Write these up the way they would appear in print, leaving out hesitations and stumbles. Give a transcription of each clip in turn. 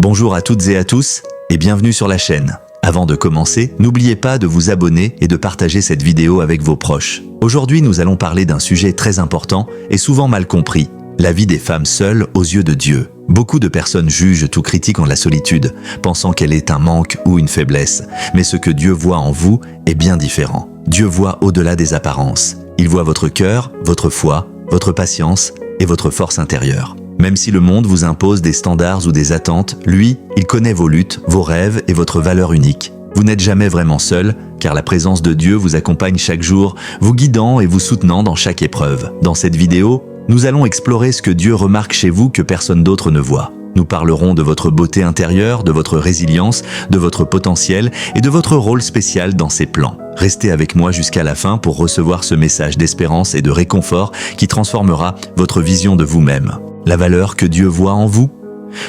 Bonjour à toutes et à tous et bienvenue sur la chaîne. Avant de commencer, n'oubliez pas de vous abonner et de partager cette vidéo avec vos proches. Aujourd'hui, nous allons parler d'un sujet très important et souvent mal compris, la vie des femmes seules aux yeux de Dieu. Beaucoup de personnes jugent ou critiquent la solitude, pensant qu'elle est un manque ou une faiblesse. Mais ce que Dieu voit en vous est bien différent. Dieu voit au-delà des apparences. Il voit votre cœur, votre foi, votre patience et votre force intérieure. Même si le monde vous impose des standards ou des attentes, lui, il connaît vos luttes, vos rêves et votre valeur unique. Vous n'êtes jamais vraiment seul, car la présence de Dieu vous accompagne chaque jour, vous guidant et vous soutenant dans chaque épreuve. Dans cette vidéo, nous allons explorer ce que Dieu remarque chez vous que personne d'autre ne voit. Nous parlerons de votre beauté intérieure, de votre résilience, de votre potentiel et de votre rôle spécial dans ses plans. Restez avec moi jusqu'à la fin pour recevoir ce message d'espérance et de réconfort qui transformera votre vision de vous-même. La valeur que Dieu voit en vous.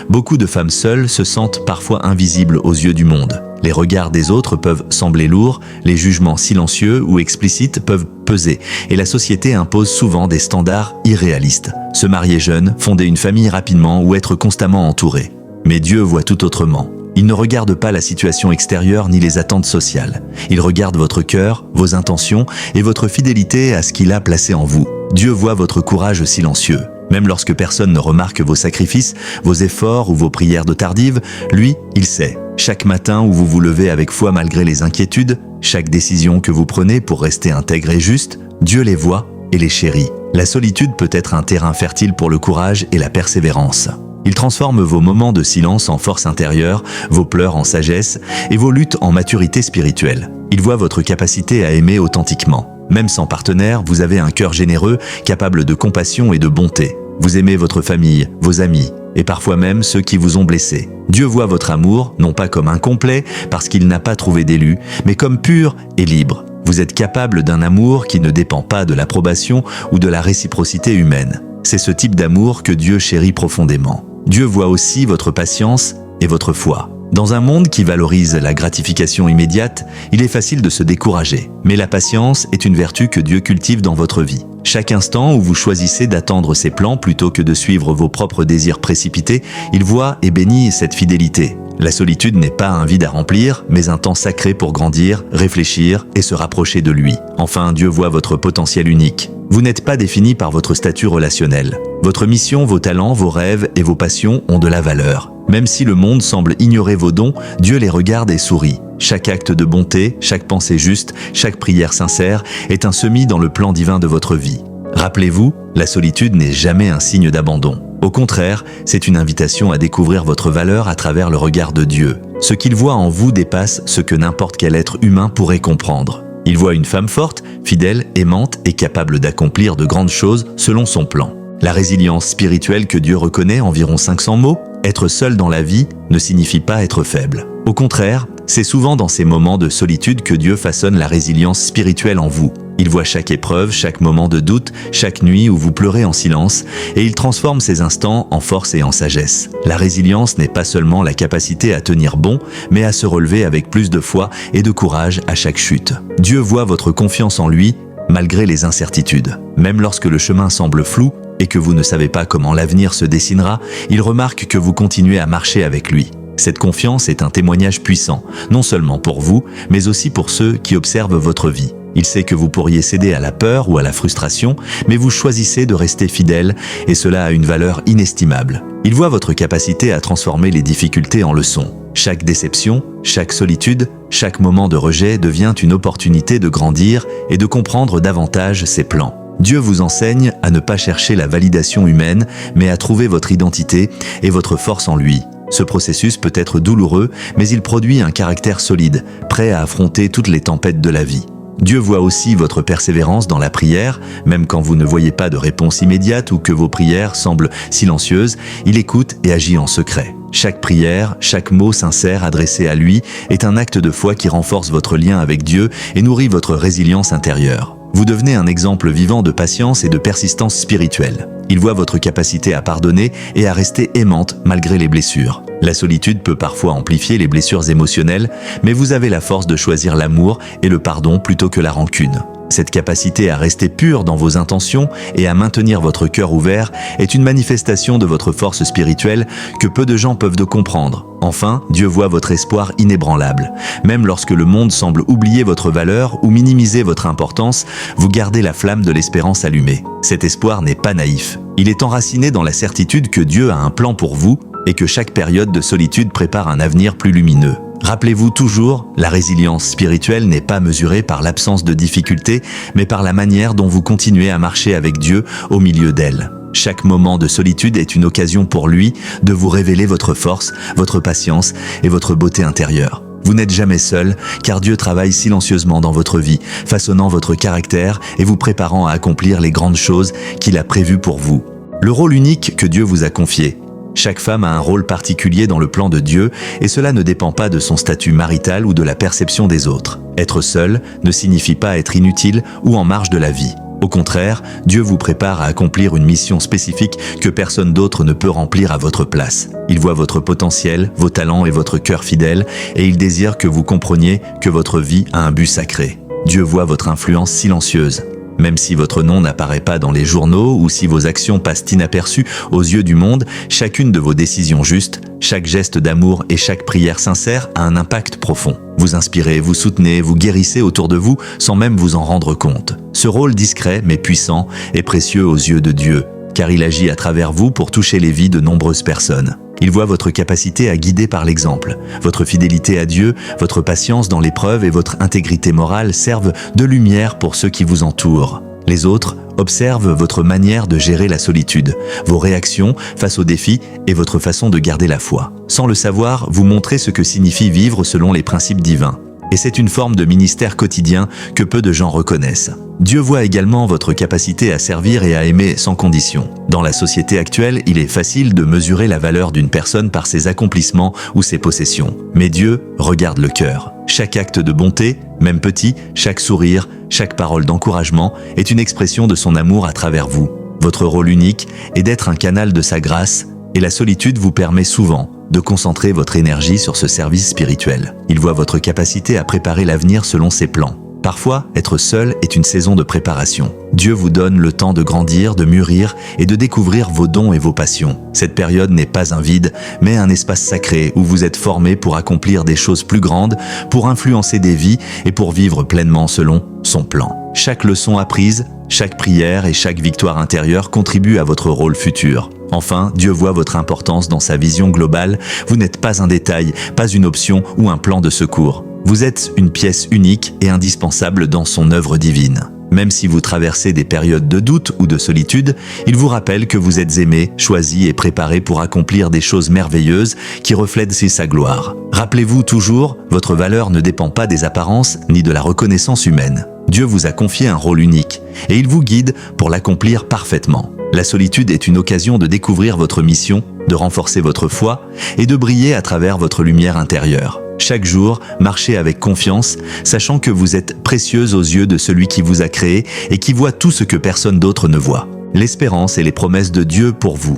Beaucoup de femmes seules se sentent parfois invisibles aux yeux du monde. Les regards des autres peuvent sembler lourds, les jugements silencieux ou explicites peuvent peser, et la société impose souvent des standards irréalistes. Se marier jeune, fonder une famille rapidement ou être constamment entouré. Mais Dieu voit tout autrement. Il ne regarde pas la situation extérieure ni les attentes sociales. Il regarde votre cœur, vos intentions et votre fidélité à ce qu'il a placé en vous. Dieu voit votre courage silencieux. Même lorsque personne ne remarque vos sacrifices, vos efforts ou vos prières de tardive, lui, il sait. Chaque matin où vous vous levez avec foi malgré les inquiétudes, chaque décision que vous prenez pour rester intègre et juste, Dieu les voit et les chérit. La solitude peut être un terrain fertile pour le courage et la persévérance. Il transforme vos moments de silence en force intérieure, vos pleurs en sagesse et vos luttes en maturité spirituelle. Il voit votre capacité à aimer authentiquement. Même sans partenaire, vous avez un cœur généreux, capable de compassion et de bonté. Vous aimez votre famille, vos amis, et parfois même ceux qui vous ont blessé. Dieu voit votre amour, non pas comme incomplet, parce qu'il n'a pas trouvé d'élu, mais comme pur et libre. Vous êtes capable d'un amour qui ne dépend pas de l'approbation ou de la réciprocité humaine. C'est ce type d'amour que Dieu chérit profondément. Dieu voit aussi votre patience et votre foi. Dans un monde qui valorise la gratification immédiate, il est facile de se décourager. Mais la patience est une vertu que Dieu cultive dans votre vie. Chaque instant où vous choisissez d'attendre ses plans plutôt que de suivre vos propres désirs précipités, il voit et bénit cette fidélité. La solitude n'est pas un vide à remplir, mais un temps sacré pour grandir, réfléchir et se rapprocher de lui. Enfin, Dieu voit votre potentiel unique. Vous n'êtes pas défini par votre statut relationnel. Votre mission, vos talents, vos rêves et vos passions ont de la valeur. Même si le monde semble ignorer vos dons, Dieu les regarde et sourit. Chaque acte de bonté, chaque pensée juste, chaque prière sincère est un semis dans le plan divin de votre vie. Rappelez-vous, la solitude n'est jamais un signe d'abandon. Au contraire, c'est une invitation à découvrir votre valeur à travers le regard de Dieu. Ce qu'il voit en vous dépasse ce que n'importe quel être humain pourrait comprendre. Il voit une femme forte, fidèle, aimante et capable d'accomplir de grandes choses selon son plan. La résilience spirituelle que Dieu reconnaît, environ 500 mots, être seul dans la vie ne signifie pas être faible. Au contraire, c'est souvent dans ces moments de solitude que Dieu façonne la résilience spirituelle en vous. Il voit chaque épreuve, chaque moment de doute, chaque nuit où vous pleurez en silence, et il transforme ces instants en force et en sagesse. La résilience n'est pas seulement la capacité à tenir bon, mais à se relever avec plus de foi et de courage à chaque chute. Dieu voit votre confiance en lui, malgré les incertitudes. Même lorsque le chemin semble flou et que vous ne savez pas comment l'avenir se dessinera, il remarque que vous continuez à marcher avec lui. Cette confiance est un témoignage puissant, non seulement pour vous, mais aussi pour ceux qui observent votre vie. Il sait que vous pourriez céder à la peur ou à la frustration, mais vous choisissez de rester fidèle, et cela a une valeur inestimable. Il voit votre capacité à transformer les difficultés en leçons. Chaque déception, chaque solitude, chaque moment de rejet devient une opportunité de grandir et de comprendre davantage ses plans. Dieu vous enseigne à ne pas chercher la validation humaine, mais à trouver votre identité et votre force en lui. Ce processus peut être douloureux, mais il produit un caractère solide, prêt à affronter toutes les tempêtes de la vie. Dieu voit aussi votre persévérance dans la prière, même quand vous ne voyez pas de réponse immédiate ou que vos prières semblent silencieuses, il écoute et agit en secret. Chaque prière, chaque mot sincère adressé à lui est un acte de foi qui renforce votre lien avec Dieu et nourrit votre résilience intérieure. Vous devenez un exemple vivant de patience et de persistance spirituelle. Il voit votre capacité à pardonner et à rester aimante malgré les blessures. La solitude peut parfois amplifier les blessures émotionnelles, mais vous avez la force de choisir l'amour et le pardon plutôt que la rancune. Cette capacité à rester pur dans vos intentions et à maintenir votre cœur ouvert est une manifestation de votre force spirituelle que peu de gens peuvent comprendre. Enfin, Dieu voit votre espoir inébranlable. Même lorsque le monde semble oublier votre valeur ou minimiser votre importance, vous gardez la flamme de l'espérance allumée. Cet espoir n'est pas naïf. Il est enraciné dans la certitude que Dieu a un plan pour vous et que chaque période de solitude prépare un avenir plus lumineux. Rappelez-vous toujours, la résilience spirituelle n'est pas mesurée par l'absence de difficultés, mais par la manière dont vous continuez à marcher avec Dieu au milieu d'elle. Chaque moment de solitude est une occasion pour lui de vous révéler votre force, votre patience et votre beauté intérieure. Vous n'êtes jamais seul, car Dieu travaille silencieusement dans votre vie, façonnant votre caractère et vous préparant à accomplir les grandes choses qu'il a prévues pour vous. Le rôle unique que Dieu vous a confié. Chaque femme a un rôle particulier dans le plan de Dieu et cela ne dépend pas de son statut marital ou de la perception des autres. Être seul ne signifie pas être inutile ou en marge de la vie. Au contraire, Dieu vous prépare à accomplir une mission spécifique que personne d'autre ne peut remplir à votre place. Il voit votre potentiel, vos talents et votre cœur fidèle et il désire que vous compreniez que votre vie a un but sacré. Dieu voit votre influence silencieuse. Même si votre nom n'apparaît pas dans les journaux ou si vos actions passent inaperçues aux yeux du monde, chacune de vos décisions justes, chaque geste d'amour et chaque prière sincère a un impact profond. Vous inspirez, vous soutenez, vous guérissez autour de vous sans même vous en rendre compte. Ce rôle discret mais puissant est précieux aux yeux de Dieu, car il agit à travers vous pour toucher les vies de nombreuses personnes. Il voit votre capacité à guider par l'exemple. Votre fidélité à Dieu, votre patience dans l'épreuve et votre intégrité morale servent de lumière pour ceux qui vous entourent. Les autres observent votre manière de gérer la solitude, vos réactions face aux défis et votre façon de garder la foi. Sans le savoir, vous montrez ce que signifie vivre selon les principes divins. Et c'est une forme de ministère quotidien que peu de gens reconnaissent. Dieu voit également votre capacité à servir et à aimer sans condition. Dans la société actuelle, il est facile de mesurer la valeur d'une personne par ses accomplissements ou ses possessions. Mais Dieu regarde le cœur. Chaque acte de bonté, même petit, chaque sourire, chaque parole d'encouragement est une expression de son amour à travers vous. Votre rôle unique est d'être un canal de sa grâce et la solitude vous permet souvent de concentrer votre énergie sur ce service spirituel. Il voit votre capacité à préparer l'avenir selon ses plans. Parfois, être seul est une saison de préparation. Dieu vous donne le temps de grandir, de mûrir et de découvrir vos dons et vos passions. Cette période n'est pas un vide, mais un espace sacré où vous êtes formé pour accomplir des choses plus grandes, pour influencer des vies et pour vivre pleinement selon son plan. Chaque leçon apprise, chaque prière et chaque victoire intérieure contribuent à votre rôle futur. Enfin, Dieu voit votre importance dans sa vision globale. Vous n'êtes pas un détail, pas une option ou un plan de secours. Vous êtes une pièce unique et indispensable dans son œuvre divine. Même si vous traversez des périodes de doute ou de solitude, il vous rappelle que vous êtes aimé, choisi et préparé pour accomplir des choses merveilleuses qui reflètent sa gloire. Rappelez-vous toujours, votre valeur ne dépend pas des apparences ni de la reconnaissance humaine. Dieu vous a confié un rôle unique et il vous guide pour l'accomplir parfaitement. La solitude est une occasion de découvrir votre mission, de renforcer votre foi et de briller à travers votre lumière intérieure. Chaque jour, marchez avec confiance, sachant que vous êtes précieuse aux yeux de celui qui vous a créé et qui voit tout ce que personne d'autre ne voit. L'espérance et les promesses de Dieu pour vous.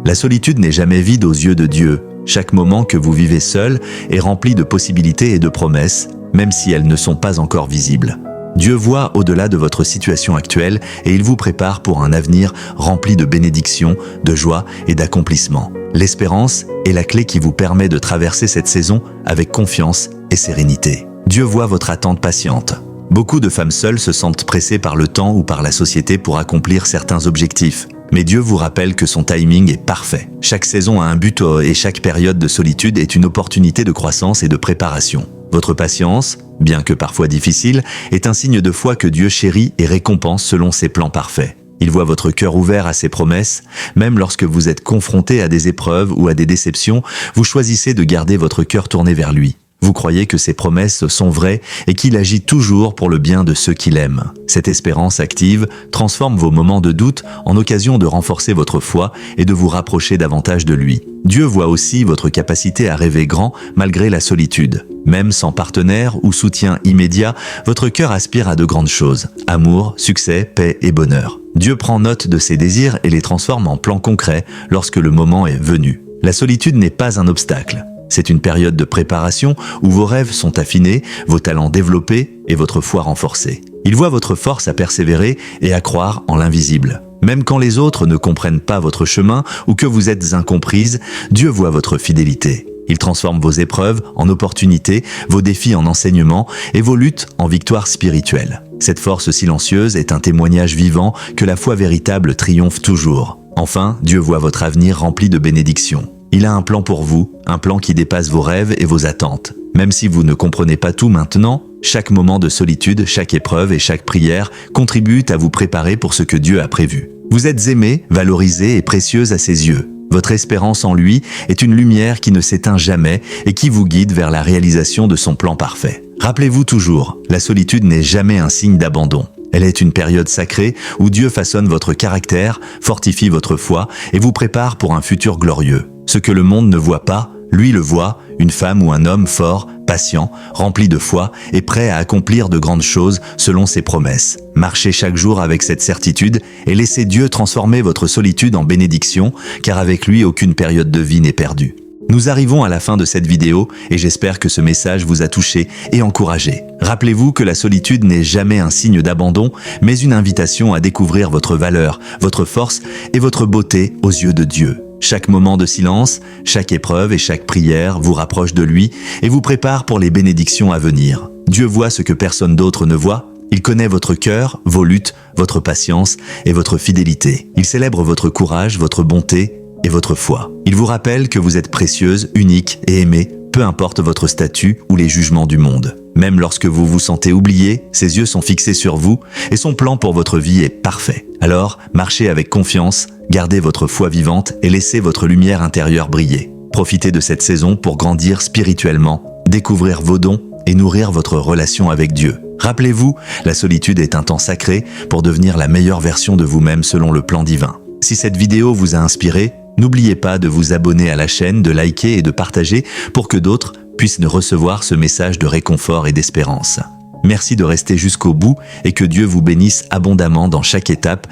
La solitude n'est jamais vide aux yeux de Dieu. Chaque moment que vous vivez seul est rempli de possibilités et de promesses, même si elles ne sont pas encore visibles. Dieu voit au-delà de votre situation actuelle et il vous prépare pour un avenir rempli de bénédictions, de joie et d'accomplissement. L'espérance est la clé qui vous permet de traverser cette saison avec confiance et sérénité. Dieu voit votre attente patiente. Beaucoup de femmes seules se sentent pressées par le temps ou par la société pour accomplir certains objectifs. Mais Dieu vous rappelle que son timing est parfait. Chaque saison a un but et chaque période de solitude est une opportunité de croissance et de préparation. Votre patience, bien que parfois difficile, est un signe de foi que Dieu chérit et récompense selon ses plans parfaits. Il voit votre cœur ouvert à ses promesses, même lorsque vous êtes confronté à des épreuves ou à des déceptions, vous choisissez de garder votre cœur tourné vers lui. Vous croyez que ses promesses sont vraies et qu'il agit toujours pour le bien de ceux qu'il aime. Cette espérance active transforme vos moments de doute en occasion de renforcer votre foi et de vous rapprocher davantage de lui. Dieu voit aussi votre capacité à rêver grand malgré la solitude. Même sans partenaire ou soutien immédiat, votre cœur aspire à de grandes choses. Amour, succès, paix et bonheur. Dieu prend note de ces désirs et les transforme en plans concrets lorsque le moment est venu. La solitude n'est pas un obstacle. C'est une période de préparation où vos rêves sont affinés, vos talents développés et votre foi renforcée. Il voit votre force à persévérer et à croire en l'invisible. Même quand les autres ne comprennent pas votre chemin ou que vous êtes incomprise, Dieu voit votre fidélité. Il transforme vos épreuves en opportunités, vos défis en enseignements et vos luttes en victoires spirituelles. Cette force silencieuse est un témoignage vivant que la foi véritable triomphe toujours. Enfin, Dieu voit votre avenir rempli de bénédictions. Il a un plan pour vous, un plan qui dépasse vos rêves et vos attentes. Même si vous ne comprenez pas tout maintenant, chaque moment de solitude, chaque épreuve et chaque prière contribuent à vous préparer pour ce que Dieu a prévu. Vous êtes aimée, valorisée et précieuse à ses yeux. Votre espérance en lui est une lumière qui ne s'éteint jamais et qui vous guide vers la réalisation de son plan parfait. Rappelez-vous toujours, la solitude n'est jamais un signe d'abandon. Elle est une période sacrée où Dieu façonne votre caractère, fortifie votre foi et vous prépare pour un futur glorieux. Ce que le monde ne voit pas, lui le voit, une femme ou un homme fort, patient, rempli de foi et prêt à accomplir de grandes choses selon ses promesses. Marchez chaque jour avec cette certitude et laissez Dieu transformer votre solitude en bénédiction, car avec lui, aucune période de vie n'est perdue. Nous arrivons à la fin de cette vidéo et j'espère que ce message vous a touché et encouragé. Rappelez-vous que la solitude n'est jamais un signe d'abandon, mais une invitation à découvrir votre valeur, votre force et votre beauté aux yeux de Dieu. Chaque moment de silence, chaque épreuve et chaque prière vous rapproche de lui et vous prépare pour les bénédictions à venir. Dieu voit ce que personne d'autre ne voit. Il connaît votre cœur, vos luttes, votre patience et votre fidélité. Il célèbre votre courage, votre bonté et votre foi. Il vous rappelle que vous êtes précieuse, unique et aimée, peu importe votre statut ou les jugements du monde. Même lorsque vous vous sentez oublié, ses yeux sont fixés sur vous et son plan pour votre vie est parfait. Alors, marchez avec confiance, gardez votre foi vivante et laissez votre lumière intérieure briller. Profitez de cette saison pour grandir spirituellement, découvrir vos dons et nourrir votre relation avec Dieu. Rappelez-vous, la solitude est un temps sacré pour devenir la meilleure version de vous-même selon le plan divin. Si cette vidéo vous a inspiré, n'oubliez pas de vous abonner à la chaîne, de liker et de partager pour que d'autres puissent recevoir ce message de réconfort et d'espérance. Merci de rester jusqu'au bout et que Dieu vous bénisse abondamment dans chaque étape